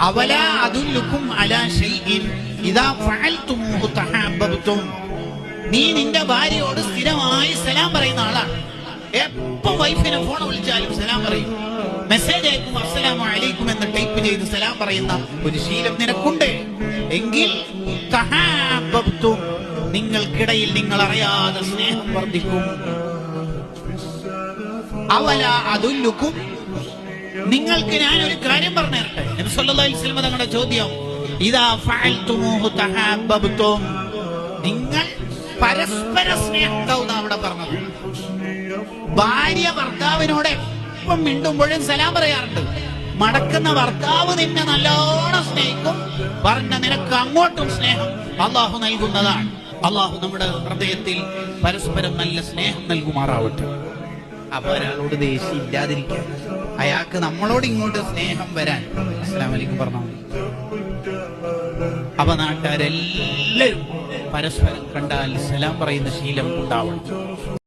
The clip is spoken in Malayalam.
അവലാ അദുല്ലുക്കും അലാ ഷൈഇൻ ഇദാ ഫഅൽതുമൂഹു തഹബ്ബതും. നീ നിന്റെ ഭാര്യയോട് സ്ഥിരമായി സലാം പറയുന്ന ആളാണ്. എപ്പോ വൈഫിനെ ഫോൺ വിളിച്ചാലും സലാം പറയും. മെസ്സേജ് അയക്കുമ്പോൾ അസ്സലാമു അലൈക്കും എന്ന് ടൈപ്പ് ചെയ്ത് സലാം പറയുന്ന ഒരു ശീലം നിനക്കുണ്ട് എങ്കിൽ തഹബ്ബതും, നിങ്ങൾക്കിടയിൽ നിങ്ങൾ അറിയാതെ സ്നേഹം വർദ്ധിക്കും. അവലാ അദുല്ലുക്കും, നിങ്ങൾക്ക് ഞാൻ ഒരു കാര്യം പറഞ്ഞു തരട്ടെ. നബി സല്ലല്ലാഹു അലൈഹി വസല്ലം തങ്ങളുടെ ചോദ്യം, ഇദാ ഫഅൽതുമൂഹു തഹബ്ബതും, നിങ്ങൾ പരസ്പര സ്നേഹം ഉണ്ടാവുന്ന അവിടെ പറഞ്ഞത്. ഭാര്യ ഭർത്താവിനോട് എപ്പം മിണ്ടുമ്പോഴും സലാം പറയാറുണ്ട്. മടക്കുന്ന ഭർത്താവ് നിന്നെ നല്ലോണം സ്നേഹിക്കും. പറഞ്ഞ നിനക്ക് അങ്ങോട്ടും സ്നേഹം അള്ളാഹു നൽകുന്നതാണ്. അള്ളാഹു നമ്മുടെ ഹൃദയത്തിൽ പരസ്പരം നല്ല സ്നേഹം നൽകുമാറാവട്ടെ. അപ്പൊ ഒരാളോട് ദേഷ്യം ഇല്ലാതിരിക്കാൻ, അയാൾക്ക് നമ്മളോട് ഇങ്ങോട്ട് സ്നേഹം വരാൻ അസ്സലാമു അലൈക്കും പറഞ്ഞാൽ മതി. അപ്പൊ നാട്ടുകാരെല്ലാവരും പരസ്പരം കണ്ടാൽ സലാം പറയുന്ന ശീലം ഉണ്ടാവണം.